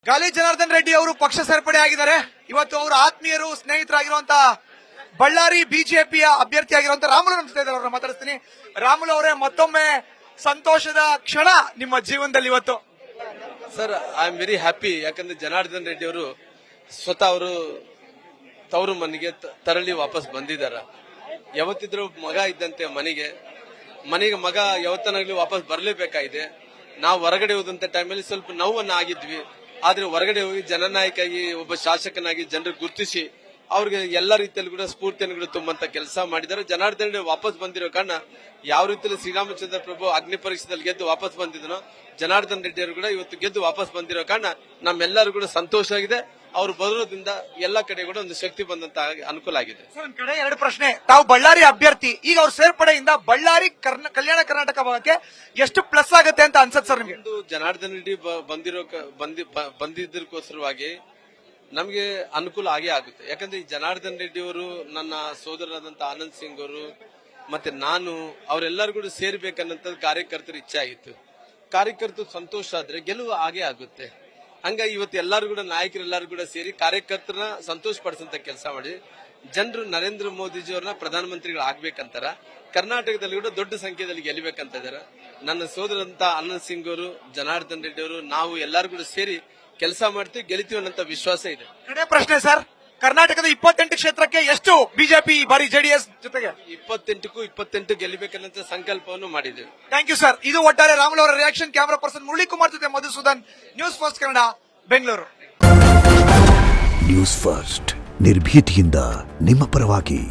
ಗಾಲಿ ಜನಾರ್ದನ್ ರೆಡ್ಡಿ ಅವರು ಪಕ್ಷ ಸೇರ್ಪಡೆ ಆಗಿದ್ದಾರೆ. ಇವತ್ತು ಅವರ ಆತ್ಮೀಯರು ಸ್ನೇಹಿತರಾಗಿರುವಂತಹ ಬಳ್ಳಾರಿ ಬಿಜೆಪಿಯ ಅಭ್ಯರ್ಥಿ ಆಗಿರುವಂತಹ ರಾಮುಲು ನಮ್ಮ ಜೊತೆ ಇದ್ದಾರೆ. ಅವ್ರನ್ನ ಮಾತಾಡ್ತೀನಿ. ರಾಮುಲು ಅವರೇ, ಮತ್ತೊಮ್ಮೆ ಸಂತೋಷದ ಕ್ಷಣ ನಿಮ್ಮ ಜೀವನದಲ್ಲಿ ಇವತ್ತು? Sir, I am very happy. ಯಾಕಂದ್ರೆ ಜನಾರ್ದನ್ ರೆಡ್ಡಿ ಅವರು ಸ್ವತಃ ಅವರು ತವರು ಮನೆಗೆ ತರಳಿ ವಾಪಸ್ ಬಂದಿದ್ದಾರೆ. ಯಾವತ್ತಿದ್ರು ಮಗ ಇದ್ದಂತೆ ಮನೆಗೆ ಮಗ ಯಾವತ್ತನಾಗ್ಲಿ ವಾಪಸ್ ಬರಲೇಬೇಕಾಗಿದೆ. ನಾವು ಹೊರಗಡೆ ಹೋದಂತ ಟೈಮಲ್ಲಿ ಸ್ವಲ್ಪ ನೋವನ್ನ ಆಗಿದ್ವಿ. ಆದ್ರೆ ಹೊರಗಡೆ ಹೋಗಿ ಜನನಾಯಕಾಗಿ ಒಬ್ಬ ಶಾಸಕನಾಗಿ ಜನರಿಗೆ ಗುರುತಿಸಿ ಅವ್ರಿಗೆ ಎಲ್ಲ ರೀತಿಯಲ್ಲಿ ಕೂಡ ಸ್ಫೂರ್ತಿಯನ್ನು ಕೂಡ ತುಂಬಂತ ಕೆಲಸ ಮಾಡಿದ್ದಾರೆ. ಜನಾರ್ದನ್ ರೆಡ್ಡಿ ವಾಪಸ್ ಬಂದಿರೋ ಕಾರಣ ಯಾವ ರೀತಿಯಲ್ಲಿ ಶ್ರೀರಾಮಚಂದ್ರ ಪ್ರಭು ಅಗ್ನಿ ಪರೀಕ್ಷೆದಲ್ಲಿ ಗೆದ್ದು ವಾಪಸ್ ಬಂದಿದ್ದನೋ, ಜನಾರ್ದನ್ ರೆಡ್ಡಿ ಅವರು ಕೂಡ ಇವತ್ತು ಗೆದ್ದು ವಾಪಸ್ ಬಂದಿರೋ ಕಾರಣ ನಮ್ಮೆಲ್ಲರೂ ಕೂಡ ಸಂತೋಷ ಆಗಿದೆ. ಅವ್ರು ಬರೋದ್ರಿಂದ ಎಲ್ಲ ಕಡೆ ಕೂಡ ಒಂದು ಶಕ್ತಿ ಬಂದಂತ ಅನುಕೂಲ ಆಗಿದೆ. ಒಂದ್ ಕಡೆ ಎರಡು ಪ್ರಶ್ನೆ. ತಾವು ಬಳ್ಳಾರಿ ಅಭ್ಯರ್ಥಿ, ಈಗ ಅವ್ರ ಸೇರ್ಪಡೆಯಿಂದ ಬಳ್ಳಾರಿ ಕಲ್ಯಾಣ ಕರ್ನಾಟಕ ಭಾಗಕ್ಕೆ ಎಷ್ಟು ಪ್ಲಸ್ ಆಗುತ್ತೆ ಅಂತ ಅನ್ಸತ್ ಸರ್ ನಿಮ್ಗೆ? ಜನಾರ್ದನ್ ರೆಡ್ಡಿ ಬಂದಿದ್ದಕ್ಕೋಸ್ಕರವಾಗಿ ನಮಗೆ ಅನುಕೂಲ ಆಗೇ ಆಗುತ್ತೆ. ಯಾಕಂದ್ರೆ ಈ ಜನಾರ್ದನ್ ರೆಡ್ಡಿ ಅವರು, ನನ್ನ ಸೋದರರಾದಂತಹ ಆನಂದ್ ಸಿಂಗ್ ಅವರು ಮತ್ತೆ ನಾನು, ಅವರೆಲ್ಲರೂ ಕೂಡ ಸೇರ್ಬೇಕನ್ನಂತ ಕಾರ್ಯಕರ್ತರ ಇಚ್ಛೆ ಆಗಿತ್ತು. ಕಾರ್ಯಕರ್ತರು ಸಂತೋಷ ಆದ್ರೆ ಗೆಲುವು ಆಗೇ ಆಗುತ್ತೆ. ಹಂಗಾಗಿ ಇವತ್ತು ಎಲ್ಲರೂ ಕೂಡ ನಾಯಕರೆಲ್ಲರೂ ಕೂಡ ಸೇರಿ ಕಾರ್ಯಕರ್ತರನ್ನ ಸಂತೋಷ ಪಡಿಸಂತ ಕೆಲಸ ಮಾಡಿ ಜನರು ನರೇಂದ್ರ ಮೋದಿಜಿ ಅವ್ರನ್ನ ಪ್ರಧಾನಮಂತ್ರಿಗಳು ಆಗ್ಬೇಕಂತಾರ. ಕರ್ನಾಟಕದಲ್ಲಿ ಕೂಡ ದೊಡ್ಡ ಸಂಖ್ಯೆಯಲ್ಲಿ ಗೆಲ್ಲಬೇಕಂತ ಇದಾರೆ. ನನ್ನ ಸೋದರಂತ ಆನಂದ್ ಸಿಂಗ್ ಅವರು, ಜನಾರ್ದನ್ ರೆಡ್ಡಿ ಅವರು, ನಾವು ಎಲ್ಲರೂ ಕೂಡ ಸೇರಿ ಕೆಲಸ ಮಾಡ್ತೀವಿ, ಗೆಲ್ತೀವಿ ಅನ್ನೋ ವಿಶ್ವಾಸ ಇದೆ. ಕಡೆ ಪ್ರಶ್ನೆ ಸರ್, ಕರ್ನಾಟಕದ 28 ಕ್ಷೇತ್ರಕ್ಕೆ ಎಷ್ಟು ಬಿಜೆಪಿ ಬಾರಿ ಜೆಡಿಎಸ್ ಜೊತೆಗೆ 28ಕ್ಕೂ 28 ಗೆಲ್ಲಬೇಕನ್ನಂತ ಸಂಕಲ್ಪವನ್ನು ಮಾಡಿದ್ದೇವೆ. Thank you sir. ಇದು ಒಟ್ಟಾರೆ ರಾಮುಲು ಅವರ reaction. Camera person Murali Kumar ಜೊತೆ Madhusudan, news first Kannada, Bengaluru. News first ನಿರ್ಭೀತಿಯಿಂದ ನಿಮ್ಮ ಪರವಾಗಿ.